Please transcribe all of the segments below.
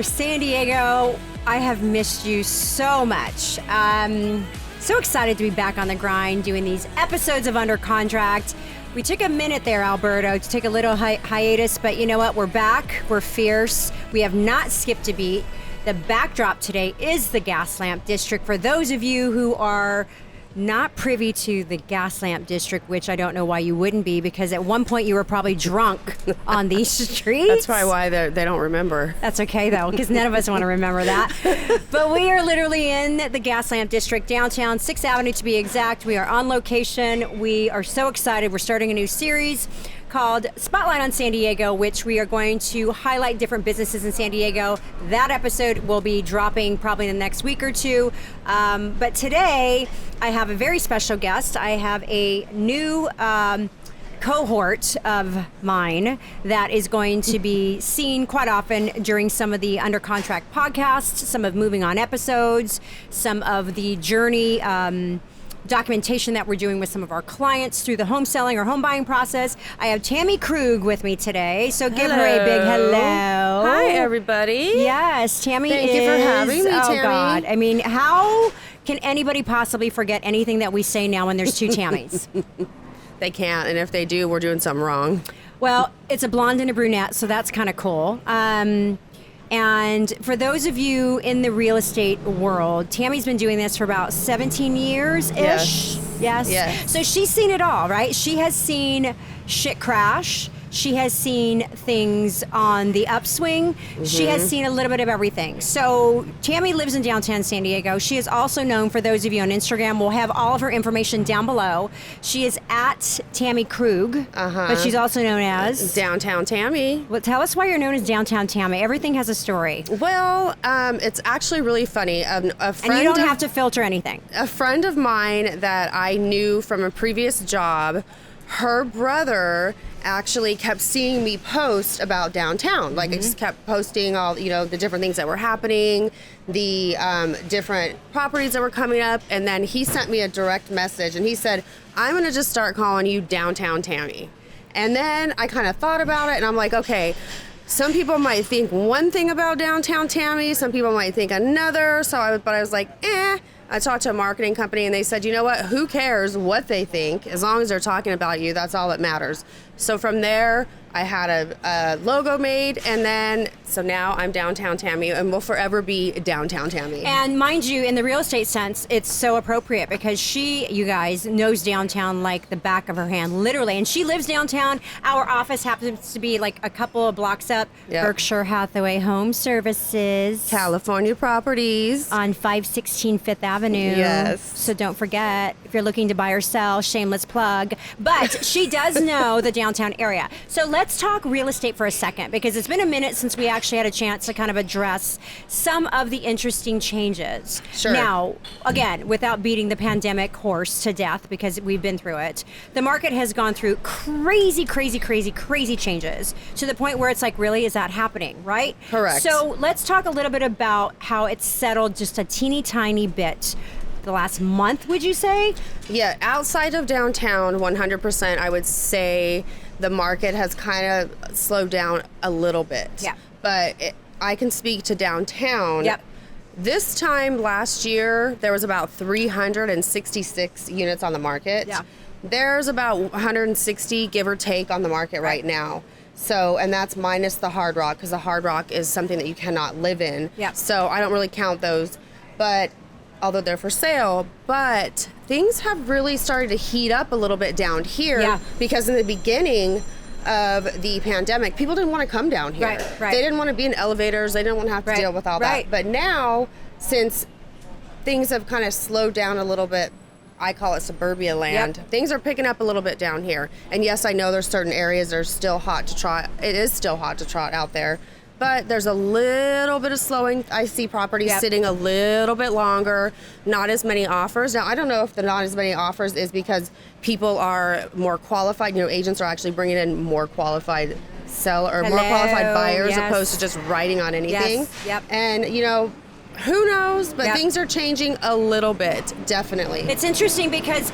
San Diego. I have missed you so much. So excited to be back on the grind doing these episodes of Under Contract. We took a minute there, Alberto, to take a little hiatus, but you know what? We're back. We're fierce. We have not skipped a beat. The backdrop today is the Gaslamp District. For those of you who are not privy to the Gaslamp District, which I don't know why you wouldn't be, because at one point you were probably drunk on these streets. That's probably why they don't remember. That's okay, though, because none of us want to remember that. But we are literally in the Gaslamp District, downtown, 6th Avenue to be exact. We are on location. We are so excited. We're starting a new series called Spotlight on San Diego, which we are going to highlight different businesses in San Diego. That episode will be dropping probably in the next week or two. But today, I have a very special guest. I have a new cohort of mine that is going to be seen quite often during some of the Under Contract podcasts, some of Moving On episodes, some of the journey documentation that we're doing with some of our clients through the home selling or home buying process. I have Tammy Krug with me today, so give her a big hello. Hi, everybody. Yes, Tammy Thank you for having me, Tammy. Oh, God. I mean, how can anybody possibly forget anything that we say now when there's two Tammys? They can't, and if they do, we're doing something wrong. Well, it's a blonde and a brunette, so that's kind of cool. And for those of you in the real estate world, Tammy's been doing this for about 17 years-ish. Yes. So she's seen it all, right? She has seen shit crash. She has seen things on the upswing. Mm-hmm. She has seen a little bit of everything. So Tammy lives in downtown San Diego. She is also known, for those of you on Instagram, we'll have all of her information down below. She is at Tammy Krug, but she's also known as Downtown Tammy. Well, tell us why you're known as Downtown Tammy. Everything has a story. Well, it's actually really funny. A friend and you don't have to filter anything. A friend of mine that I knew from a previous job, her brother actually kept seeing me post about downtown. Like I just kept posting all, the different things that were happening, the different properties that were coming up. And then he sent me a direct message and he said, I'm going to just start calling you Downtown Tammy. And then I kind of thought about it and I'm like, okay, some people might think one thing about Downtown Tammy, some people might think another. But I was like, I talked to a marketing company and they said, you know what, who cares what they think? As long as they're talking about you, that's all that matters. So from there, I had a logo made, and then, so now I'm Downtown Tammy and will forever be Downtown Tammy. And mind you, in the real estate sense, it's so appropriate because she, you guys, knows downtown like the back of her hand, literally. And she lives downtown. Our office happens to be like a couple of blocks up. Yep. Berkshire Hathaway Home Services. California Properties. On 516 Fifth Avenue. Yes. So don't forget, if you're looking to buy or sell, shameless plug. But she does know the downtown area. So let's talk real estate for a second, because it's been a minute since we actually had a chance to kind of address some of the interesting changes. Sure. Now, again, without beating the pandemic horse to death, because we've been through it, the market has gone through crazy changes to the point where it's like, really, is that happening, right? Correct. So let's talk a little bit about how it's settled just a teeny tiny bit the last month, would you say? Yeah, outside of downtown, 100%, I would say the market has kind of slowed down a little bit. Yeah. But I can speak to downtown. Yep. This time last year, there was about 366 units on the market. Yeah. There's about 160, give or take, on the market right now. So, and that's minus the Hard Rock, because the Hard Rock is something that you cannot live in. Yeah. So I don't really count those. But although they're for sale, but things have really started to heat up a little bit down here because in the beginning of the pandemic, people didn't want to come down here. Right. They didn't want to be in elevators. They didn't want to have to deal with all that. But now, since things have kind of slowed down a little bit, I call it suburbia land. Yep. Things are picking up a little bit down here. And yes, I know there's certain areas that are still hot to trot. It is still hot to trot out there. But there's a little bit of slowing. I see properties sitting a little bit longer, not as many offers. Now, I don't know if the not as many offers is because people are more qualified. Agents are actually bringing in more qualified more qualified buyers opposed to just writing on anything. Yes. Yep. And, who knows? But things are changing a little bit, definitely. It's interesting because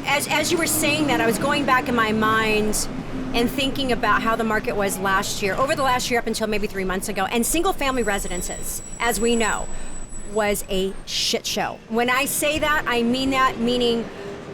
as you were saying that, I was going back in my mind and thinking about how the market was last year, over the last year up until maybe 3 months ago, and single family residences, as we know, was a shit show. When I say that, I mean that, meaning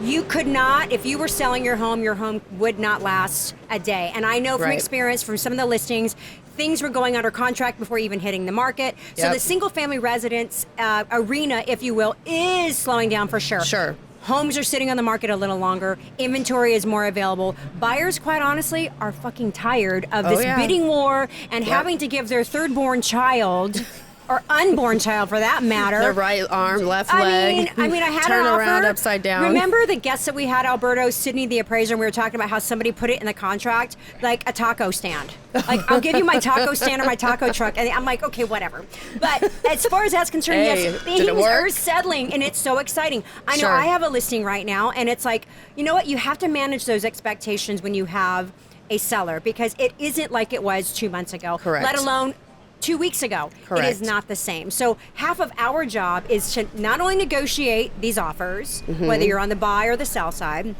you could not, if you were selling your home would not last a day. And I know from experience, from some of the listings, things were going under contract before even hitting the market. So the single family residence arena, if you will, is slowing down for sure. Sure. Homes are sitting on the market a little longer. Inventory is more available. Buyers, quite honestly, are fucking tired of this bidding war and having to give their third born child or unborn child for that matter. The right arm, left leg. I mean, I had turn an offer. Around upside down. Remember the guest that we had, Alberto, Sydney, the appraiser, and we were talking about how somebody put it in the contract, like a taco stand. Like, I'll give you my taco stand or my taco truck. And I'm like, okay, whatever. But as far as that's concerned, yes, things are settling, and it's so exciting. I know I have a listing right now, and it's like, you know what? You have to manage those expectations when you have a seller, because it isn't like it was 2 months ago. Correct. Let alone 2 weeks ago. Correct. It is not the same. So half of our job is to not only negotiate these offers, whether you're on the buy or the sell side,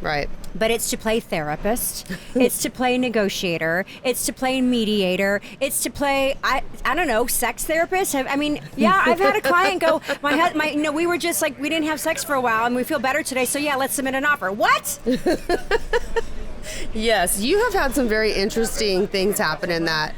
but it's to play therapist, it's to play negotiator, it's to play mediator, it's to play, I don't know, sex therapist. I've had a client go, we were just like, we didn't have sex for a while and we feel better today, so yeah, let's submit an offer. What? Yes, you have had some very interesting things happen in that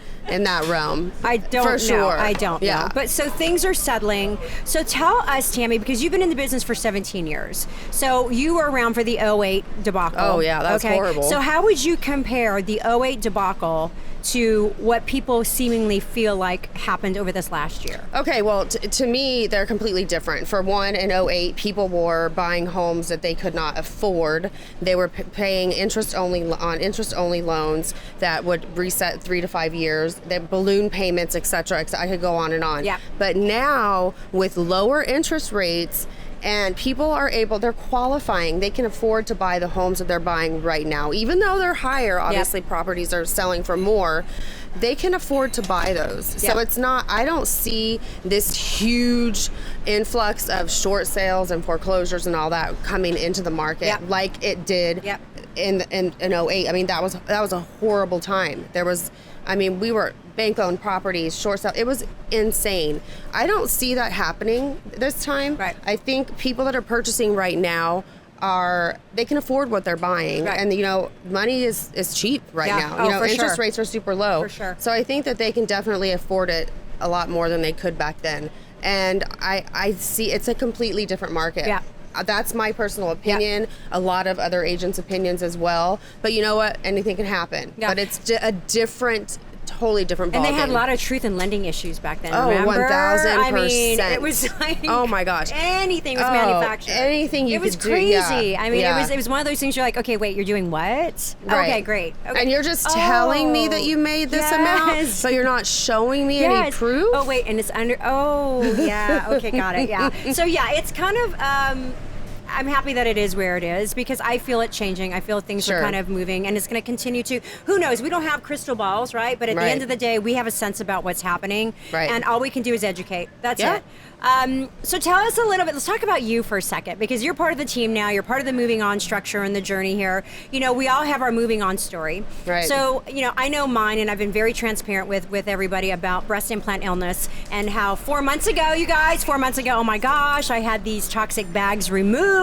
realm. I don't For know. sure. I don't know. But so things are settling. So tell us, Tammy, because you've been in the business for 17 years. So you were around for the 08 debacle. Oh, yeah. That's horrible. So how would you compare the 08 debacle to what people seemingly feel like happened over this last year? Okay, well, to me, they're completely different. For one, in 08, people were buying homes that they could not afford. They were paying interest-only loans that would reset 3 to 5 years, the balloon payments, et cetera. I could go on and on. Yeah. But now, with lower interest rates, and people they're qualifying. They can afford to buy the homes that they're buying right now. Even though they're higher, obviously properties are selling for more, they can afford to buy those. So it's not, I don't see this huge influx of short sales and foreclosures and all that coming into the market like it did in 08. I mean, that was a horrible time. We were bank-owned properties, short sale. It was insane. I don't see that happening this time. Right. I think people that are purchasing right now they can afford what they're buying. Right. And, money is cheap right now. Interest rates are super low. For sure. So I think that they can definitely afford it a lot more than they could back then. And I see it's a completely different market. Yeah. That's my personal opinion. A lot of other agents' opinions as well. But you know what? Anything can happen. Yeah. But it's a totally different ballgame. And they had a lot of truth and lending issues back then. Oh, remember? 1,000%. I mean, it was like, oh my gosh, anything was manufactured. Anything you could do. It was crazy. I mean, it was one of those things you're like, okay, wait, you're doing what? Right. Okay, great. Okay. And you're just telling me that you made this amount, so you're not showing me any proof? Oh, wait, and it's under, okay, got it, yeah. So yeah, it's kind of, I'm happy that it is where it is because I feel it changing. I feel things are kind of moving and it's going to continue to. Who knows? We don't have crystal balls, right? But at the end of the day, we have a sense about what's happening. Right. And all we can do is educate. That's it. So tell us a little bit. Let's talk about you for a second because you're part of the team now. You're part of the moving on structure and the journey here. We all have our moving on story. Right. So, I know mine and I've been very transparent with everybody about breast implant illness and how 4 months ago, oh my gosh, I had these toxic bags removed.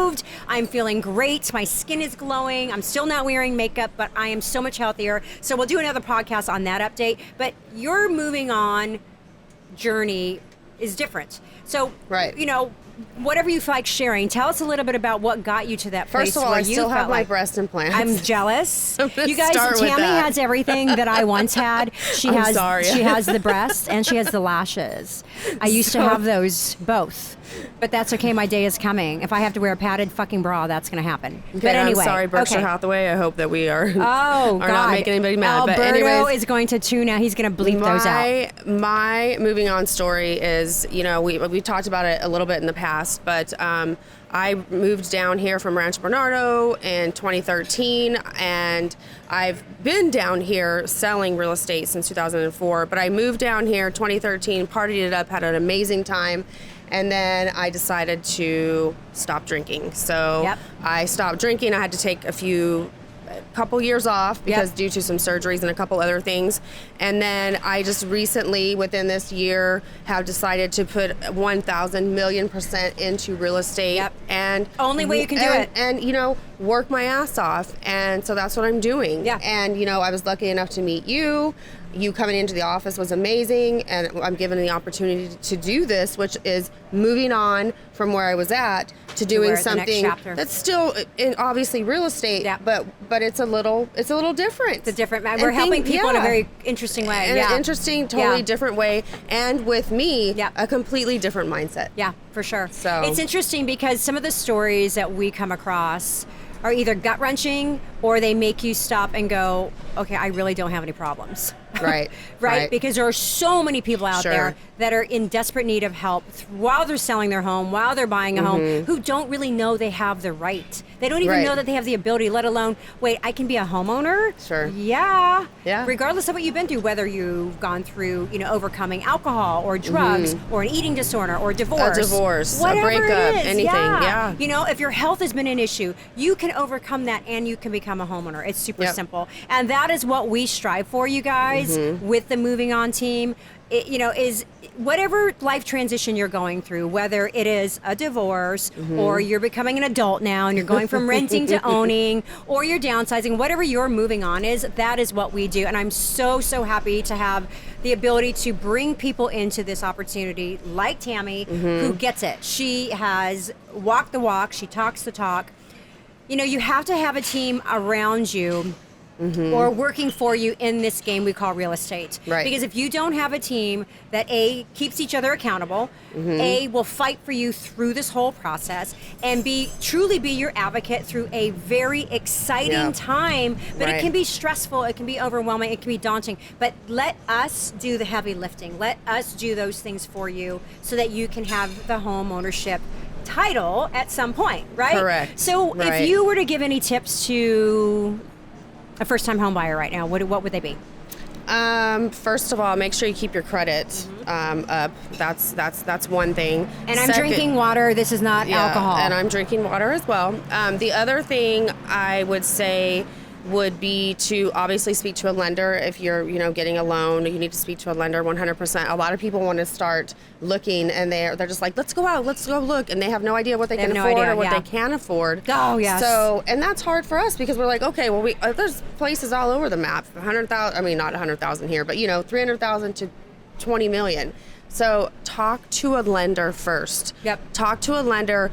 I'm feeling great. My skin is glowing. I'm still not wearing makeup, but I am so much healthier. So we'll do another podcast on that update. But your moving on journey is different. So, whatever you feel like sharing, tell us a little bit about what got you to that place. First of all, I still have my breast implants. I'm jealous. You guys, Tammy has everything that I once had. She has the breasts and she has the lashes. I used to have those both. But that's okay. My day is coming. If I have to wear a padded fucking bra, that's going to happen. Okay, but anyway, I'm sorry, Berkshire Hathaway. I hope that we are not making anybody mad. Alberto is going to tune out. He's going to bleep those out. My moving on story is, we talked about it a little bit in the past, but I moved down here from Rancho Bernardo in 2013, and I've been down here selling real estate since 2004, but I moved down here 2013, partied it up, had an amazing time. And then I decided to stop drinking. So I stopped drinking. I had to take a few couple years off because due to some surgeries and a couple other things. And then I just recently, within this year, have decided to put 1,000,000,000% into real estate. And only way you can do it. And, you know, work my ass off. And so that's what I'm doing. And, you know, I was lucky enough to meet you. You coming into the office was amazing, and I'm given the opportunity to do this, which is moving on from where I was at to doing something that's still in obviously real estate, but it's a little different. It's a different. We're helping people in a very interesting way. In an interesting, totally different way, and with me, a completely different mindset. Yeah, for sure. So it's interesting because some of the stories that we come across are either gut-wrenching or they make you stop and go, okay, I really don't have any problems. Right? Because there are so many people out there that are in desperate need of help while they're selling their home, while they're buying a home, who don't really know they have the right. They don't even know that they have the ability, let alone, wait, I can be a homeowner? Yeah. Regardless of what you've been through, whether you've gone through, you know, overcoming alcohol or drugs or an eating disorder or divorce. A breakup, anything. You know, if your health has been an issue, you can overcome that and you can become a homeowner. It's super simple. And that is what we strive for, you guys, with the Moving On team. It, you know, is whatever life transition you're going through, whether it is a divorce or you're becoming an adult now and you're going from renting to owning or you're downsizing, whatever your moving on is, that is what we do. And I'm so happy to have the ability to bring people into this opportunity like Tammy, who gets it. She has walked the walk. She talks the talk. You know, you have to have a team around you or working for you in this game we call real estate. Because if you don't have a team that A, keeps each other accountable, A, will fight for you through this whole process, and B, truly be your advocate through a very exciting time, but it can be stressful, it can be overwhelming, it can be daunting, but let us do the heavy lifting. Let us do those things for you so that you can have the home ownership title at some point, right? Correct. So if you were to give any tips to a first-time home buyer right now, what would they be? First of all, make sure you keep your credit up. That's one thing. And I'm drinking water. This is not alcohol. And I'm drinking water as well. The other thing I would say would be to obviously speak to a lender. If you're, you know, getting a loan, you need to speak to a lender 100%. A lot of people want to start looking and they're just like, let's go out, let's go look. And they have no idea what they can afford or what they can afford. Oh, yes. So, and that's hard for us because we're like, okay, well, there's places all over the map. 100,000, I mean, not 100,000 here, but, you know, 300,000 to 20 million. So talk to a lender first. Talk to a lender.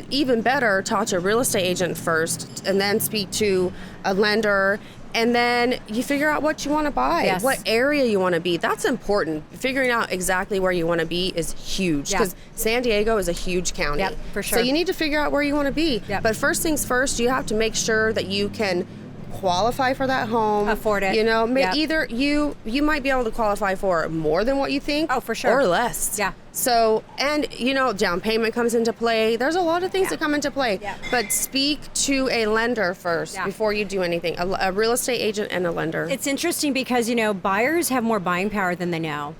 Even better, talk to a real estate agent first, and then speak to a lender, and then you figure out what you want to buy, what area you want to be. That's important. Figuring out exactly where you want to be is huge because San Diego is a huge county. For sure. So you need to figure out where you want to be. But first things first, you have to make sure that you can qualify for that home, afford it. You know, either you might be able to qualify for more than what you think, for sure, or less. So, and you know, down payment comes into play. There's a lot of things that come into play. But speak to a lender first before you do anything. A real estate agent and a lender. It's interesting because, you know, buyers have more buying power than they know.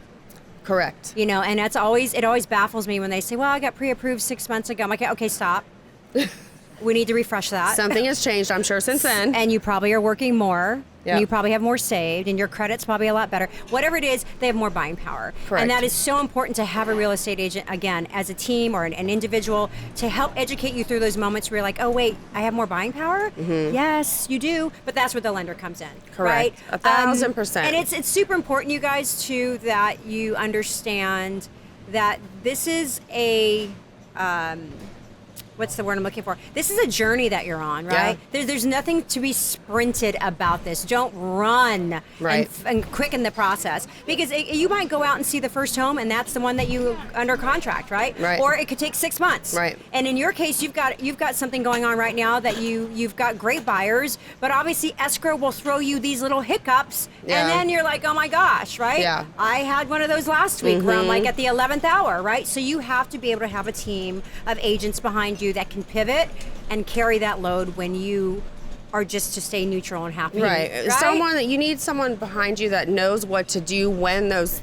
Correct. You know, and it always baffles me when they say, "Well, I got pre-approved 6 months ago." I'm like, "Okay, stop." We need to refresh that. Something has changed, I'm sure, since then. And you probably are working more. And you probably have more saved, and your credit's probably a lot better. Whatever it is, they have more buying power. Correct. And that is so important to have a real estate agent, again, as a team or an individual, to help educate you through those moments where you're like, oh, wait, I have more buying power? Yes, you do. But that's where the lender comes in. Correct. Right? 1,000%. And it's super important, you guys, too, that you understand that this is a... what's the word I'm looking for? This is a journey that you're on, right? There's nothing to be sprinted about this. Don't run and quicken the process, because you might go out and see the first home and that's the one that you under contract, right? Or it could take 6 months. And in your case, you've got something going on right now that you've got great buyers, but obviously escrow will throw you these little hiccups, and then you're like, oh my gosh, right? I had one of those last week where I'm like at the 11th hour, right? So you have to be able to have a team of agents behind you that can pivot and carry that load when you or just to stay neutral and happy. Right. Someone that you need someone behind you that knows what to do when those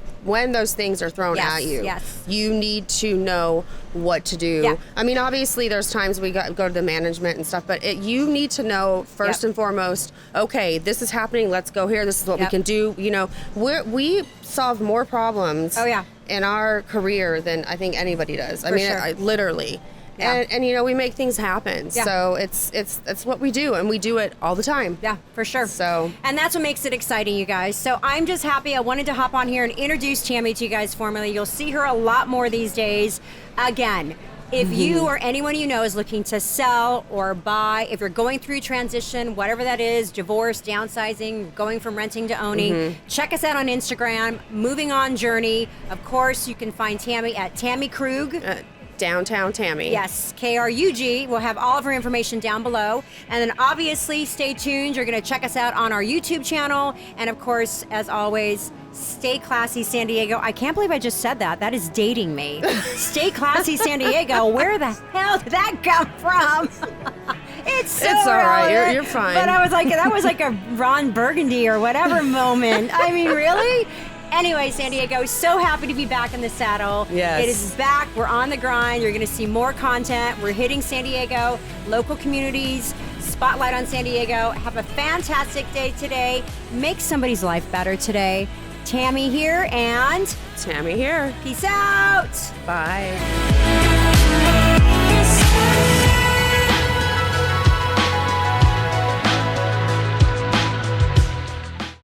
things are thrown at you. Yes. You need to know what to do. Yeah. I mean, obviously there's times we go to the management and stuff, but you need to know first and foremost, okay, this is happening, let's go here, this is what we can do. You know, we solve more problems in our career than I think anybody does. I mean, literally. Yeah. And you know, we make things happen. Yeah. So it's what we do, and we do it all the time. Yeah, for sure. So, and that's what makes it exciting, you guys. So I'm just happy I wanted to hop on here and introduce Tammy to you guys formally. You'll see her a lot more these days. Again, if you or anyone you know is looking to sell or buy, if you're going through transition, whatever that is, divorce, downsizing, going from renting to owning, check us out on Instagram, Moving On Journey. Of course, you can find Tammy at Tammy Krug. Downtown Tammy. Yes, Krug. We'll have all of her information down below. And then obviously, stay tuned. You're going to check us out on our YouTube channel. And of course, as always, stay classy, San Diego. I can't believe I just said that. That is dating me. Stay classy, San Diego. Where the hell did that come from? It's all right. You're fine. But I was like, that was like a Ron Burgundy or whatever moment. I mean, really? Anyway, San Diego, so happy to be back in the saddle. Yes. It is back. We're on the grind. You're going to see more content. We're hitting San Diego, local communities, spotlight on San Diego. Have a fantastic day today. Make somebody's life better today. Tammy here and Tammy here. Peace out. Bye.